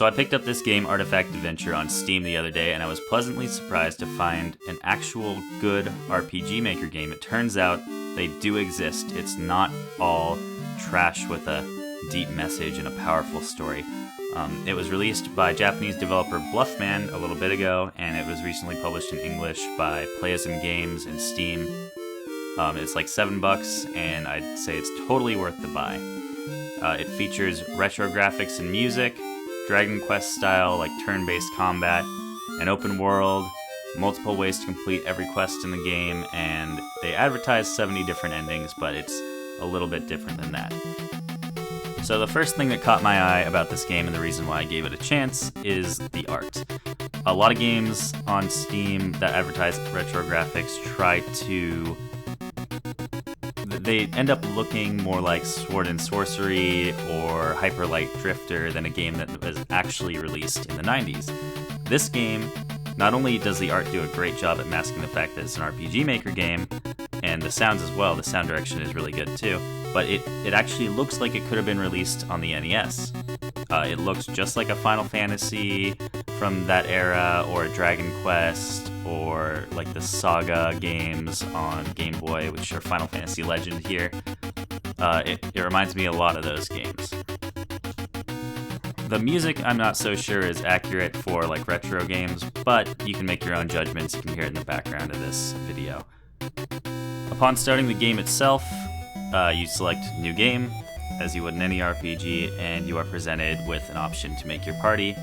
So I picked up this game, Artifact Adventure, on Steam the other day, and I was pleasantly surprised to find an actual good RPG Maker game. It turns out they do exist. It's not all trash with a deep message and a powerful story. It was released by Japanese developer Bluffman a little bit ago, and it was recently published in English by Playism Games and Steam. It's like $7, and I'd say it's totally worth the buy. It features retro graphics and music, Dragon Quest style, like turn-based combat, an open world, multiple ways to complete every quest in the game, and they advertise 70 different endings, but it's a little bit different than that. So the first thing that caught my eye about this game, and the reason why I gave it a chance, is the art. A lot of games on Steam that advertise retro graphics they end up looking more like Sword and Sorcery or Hyper Light Drifter than a game that was actually released in the 90s. This game, not only does the art do a great job at masking the fact that it's an RPG Maker game, and the sounds as well, the sound direction is really good too, but it actually looks like it could have been released on the NES. It looks just like a Final Fantasy from that era, or a Dragon Quest, or like the SaGa games on Game Boy, which are Final Fantasy Legend here. It reminds me a lot of those games. The music, I'm not so sure is accurate for like retro games, but you can make your own judgments. You can hear it in the background of this video. Upon starting the game itself, you select New Game, as you would in any RPG, and you are presented with an option to make your party.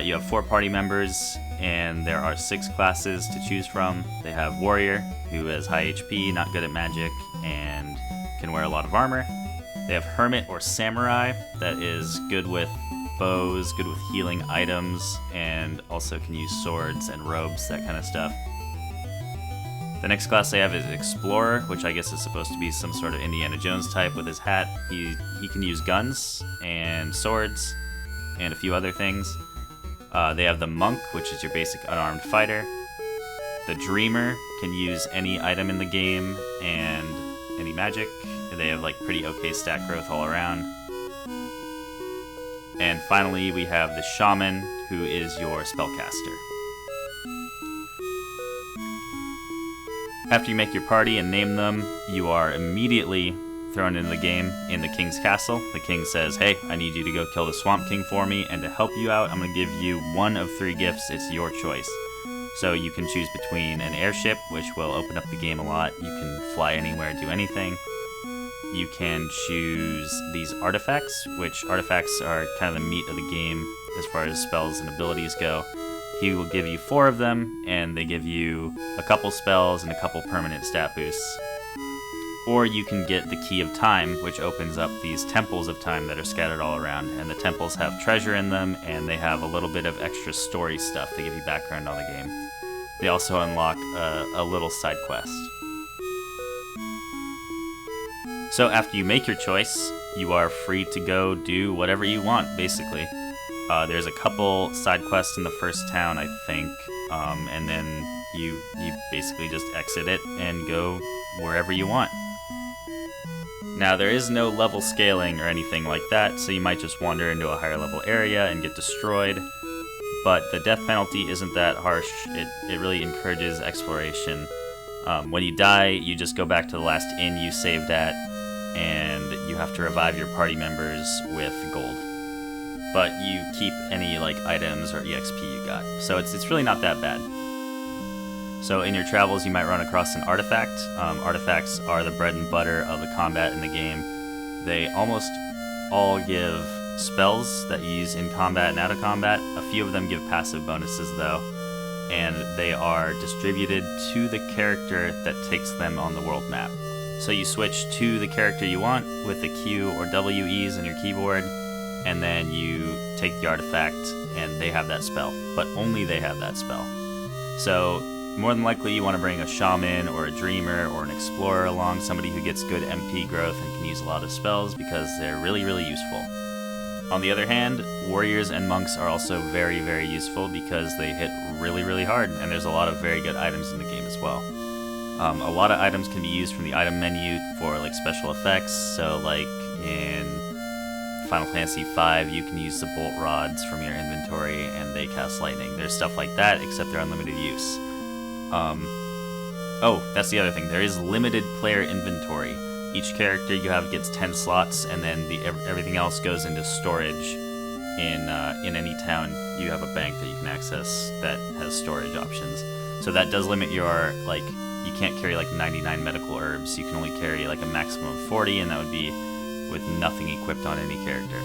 You have 4 party members, and there are 6 classes to choose from. They have Warrior, who has high HP, not good at magic, and can wear a lot of armor. They have Hermit or Samurai, that is good with bows, good with healing items, and also can use swords and robes, that kind of stuff. The next class they have is Explorer, which I guess is supposed to be some sort of Indiana Jones type with his hat. He can use guns and swords and a few other things. They have the Monk, which is your basic unarmed fighter. The Dreamer can use any item in the game and any magic. They have like pretty okay stat growth all around. And finally, we have the Shaman, who is your spellcaster. After you make your party and name them, you are immediately thrown into the game in the King's Castle. The King says, hey, I need you to go kill the Swamp King for me, and to help you out, I'm going to give you one of 3 gifts. It's your choice. So you can choose between an airship, which will open up the game a lot. You can fly anywhere, do anything. You can choose these artifacts, which artifacts are kind of the meat of the game as far as spells and abilities go. He will give you 4 of them, and they give you a couple spells and a couple permanent stat boosts. Or you can get the Key of Time, which opens up these temples of time that are scattered all around, and the temples have treasure in them, and they have a little bit of extra story stuff to give you background on the game. They also unlock a little side quest. So after you make your choice, you are free to go do whatever you want, basically. There's a couple side quests in the first town, I think, and then you basically just exit it and go wherever you want. Now, there is no level scaling or anything like that, so you might just wander into a higher level area and get destroyed, but the death penalty isn't that harsh. It really encourages exploration. When you die, you just go back to the last inn you saved at, and you have to revive your party members with gold. But you keep any like items or EXP you got. So it's really not that bad. So in your travels you might run across an artifact. Artifacts are the bread and butter of the combat in the game. They almost all give spells that you use in combat and out of combat. A few of them give passive bonuses though, and they are distributed to the character that takes them on the world map. So you switch to the character you want with the Q or W keys on your keyboard, and then you take the artifact and they have that spell, but only they have that spell. So more than likely you want to bring a shaman or a dreamer or an explorer along, somebody who gets good MP growth and can use a lot of spells because they're really, really useful. On the other hand, warriors and monks are also very, very useful because they hit really, really hard, and there's a lot of very good items in the game as well. A lot of items can be used from the item menu for like special effects, so like in Final Fantasy V, you can use the bolt rods from your inventory and they cast lightning. There's stuff like that, except they're unlimited use. Oh, that's the other thing. There is limited player inventory. Each character you have gets 10 slots, and then everything else goes into storage. In any town, you have a bank that you can access that has storage options. So that does limit your, like, you can't carry like 99 medical herbs. You can only carry like a maximum of 40, and that would be with nothing equipped on any character.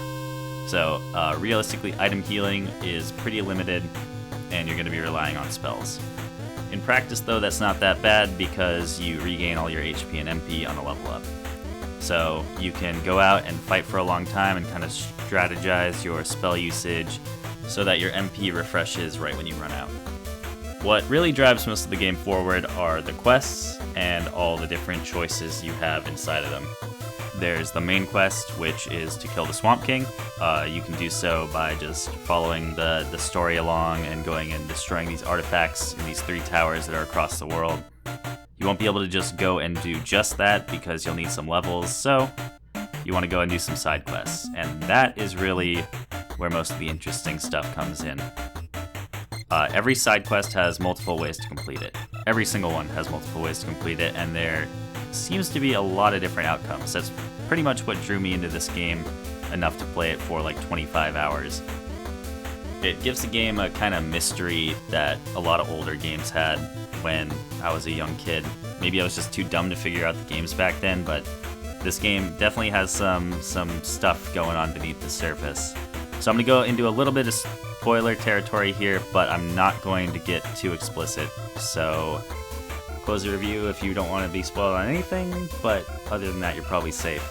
So realistically, item healing is pretty limited, and you're going to be relying on spells. In practice, though, that's not that bad because you regain all your HP and MP on a level up. So you can go out and fight for a long time and kind of strategize your spell usage so that your MP refreshes right when you run out. What really drives most of the game forward are the quests and all the different choices you have inside of them. There's the main quest, which is to kill the Swamp King. You can do so by just following the story along and going and destroying these artifacts in these 3 towers that are across the world. You won't be able to just go and do just that because you'll need some levels, so you want to go and do some side quests. And that is really where most of the interesting stuff comes in. Every side quest has multiple ways to complete it. Every single one has multiple ways to complete it, and there seems to be a lot of different outcomes. That's pretty much what drew me into this game enough to play it for like 25 hours. It gives the game a kind of mystery that a lot of older games had when I was a young kid. Maybe I was just too dumb to figure out the games back then, but this game definitely has some stuff going on beneath the surface. So I'm going to go into a little bit of spoiler territory here, but I'm not going to get too explicit. So close the review if you don't want to be spoiled on anything, but other than that, you're probably safe.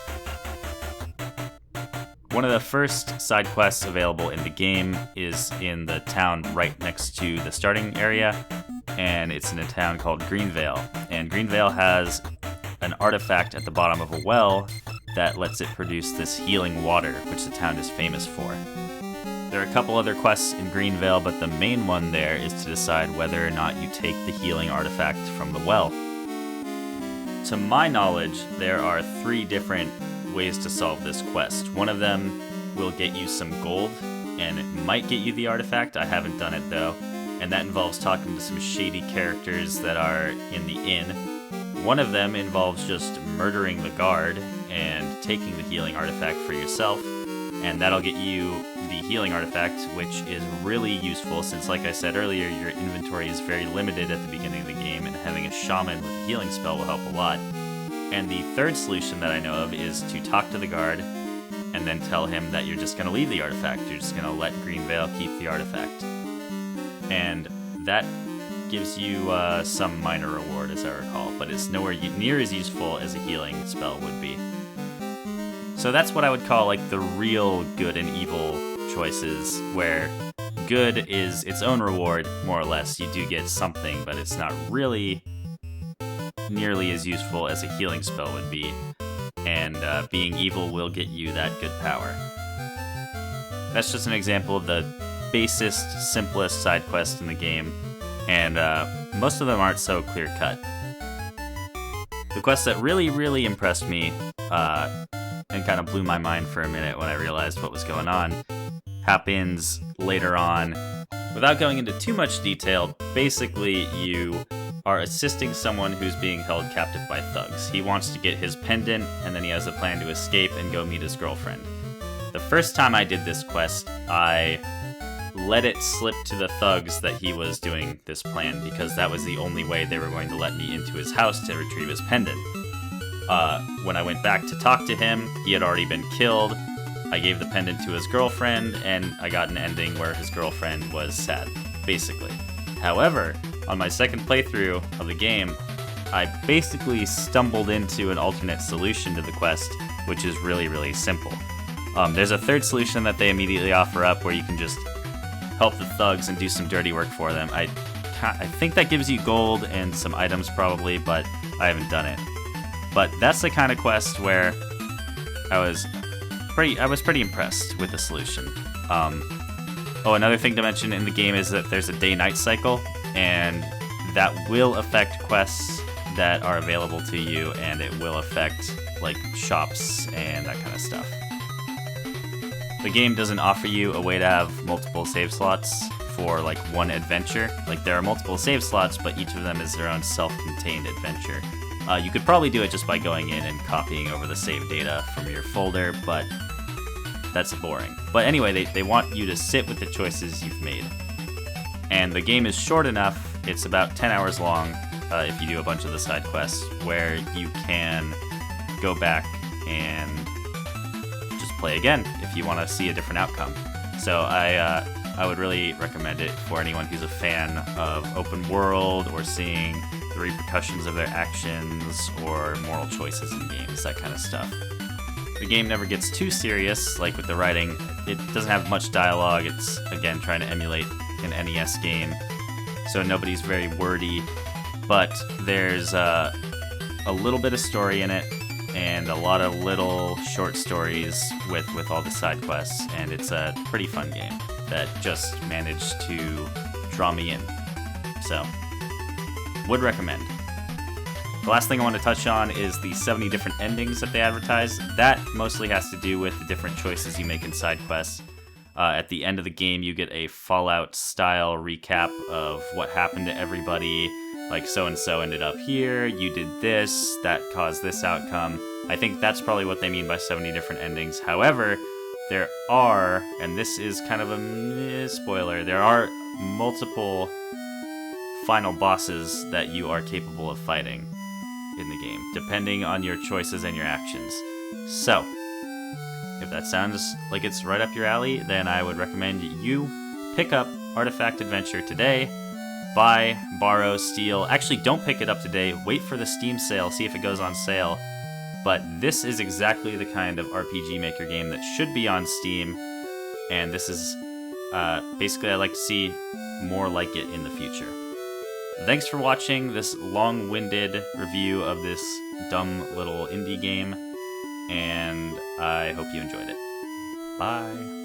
One of the first side quests available in the game is in the town right next to the starting area, and it's in a town called Greenvale. And Greenvale has an artifact at the bottom of a well that lets it produce this healing water, which the town is famous for. There are a couple other quests in Greenvale, but the main one there is to decide whether or not you take the healing artifact from the well. To my knowledge, there are 3 different ways to solve this quest. One of them will get you some gold, and it might get you the artifact. I haven't done it though, and that involves talking to some shady characters that are in the inn. One of them involves just murdering the guard and taking the healing artifact for yourself, and that'll get you the healing artifact, which is really useful since, like I said earlier, your inventory is very limited at the beginning of the game, and having a shaman with a healing spell will help a lot. And the third solution that I know of is to talk to the guard and then tell him that you're just going to leave the artifact. You're just going to let Greenvale keep the artifact. And that gives you some minor reward, as I recall, but it's nowhere near as useful as a healing spell would be. So that's what I would call like the real good and evil choices, where good is its own reward, more or less. You do get something, but it's not really nearly as useful as a healing spell would be, and being evil will get you that good power. That's just an example of the basest, simplest side quest in the game, and most of them aren't so clear-cut. The quest that really, really impressed me, and kind of blew my mind for a minute when I realized what was going on, happens later on. Without going into too much detail, basically you are assisting someone who's being held captive by thugs. He wants to get his pendant, and then he has a plan to escape and go meet his girlfriend. The first time I did this quest, I let it slip to the thugs that he was doing this plan, because that was the only way they were going to let me into his house to retrieve his pendant. When I went back to talk to him, he had already been killed. I gave the pendant to his girlfriend, and I got an ending where his girlfriend was sad, basically. However, on my second playthrough of the game, I basically stumbled into an alternate solution to the quest, which is really, really simple. There's a third solution that they immediately offer up where you can just help the thugs and do some dirty work for them. I think that gives you gold and some items probably, but I haven't done it. But that's the kind of quest where I was pretty impressed with the solution. Another thing to mention in the game is that there's a day-night cycle, and that will affect quests that are available to you, and it will affect like shops and that kind of stuff. The game doesn't offer you a way to have multiple save slots for like one adventure. Like there are multiple save slots, but each of them is their own self-contained adventure. You could probably do it just by going in and copying over the save data from your folder, but that's boring. But anyway, they want you to sit with the choices you've made. And the game is short enough, it's about 10 hours long if you do a bunch of the side quests, where you can go back and just play again if you want to see a different outcome. So I would really recommend it for anyone who's a fan of open world or seeing the repercussions of their actions or moral choices in games, that kind of stuff. The game never gets too serious, like with the writing. It doesn't have much dialogue. It's, again, trying to emulate an NES game, so nobody's very wordy, but there's a little bit of story in it and a lot of little short stories with all the side quests, and it's a pretty fun game that just managed to draw me in. So, would recommend. The last thing I want to touch on is the 70 different endings that they advertise. That mostly has to do with the different choices you make in side quests. At the end of the game, you get a Fallout-style recap of what happened to everybody. Like, so-and-so ended up here, you did this, that caused this outcome. I think that's probably what they mean by 70 different endings. However, there are, and this is kind of a spoiler, there are multiple final bosses that you are capable of fighting in the game, depending on your choices and your actions. So, if that sounds like it's right up your alley, then I would recommend you pick up Artifact Adventure today. Buy, borrow, steal. Actually, don't pick it up today. Wait for the Steam sale, see if it goes on sale. But this is exactly the kind of RPG Maker game that should be on Steam, and this is basically, I'd like to see more like it in the future. Thanks for watching this long-winded review of this dumb little indie game, and I hope you enjoyed it. Bye.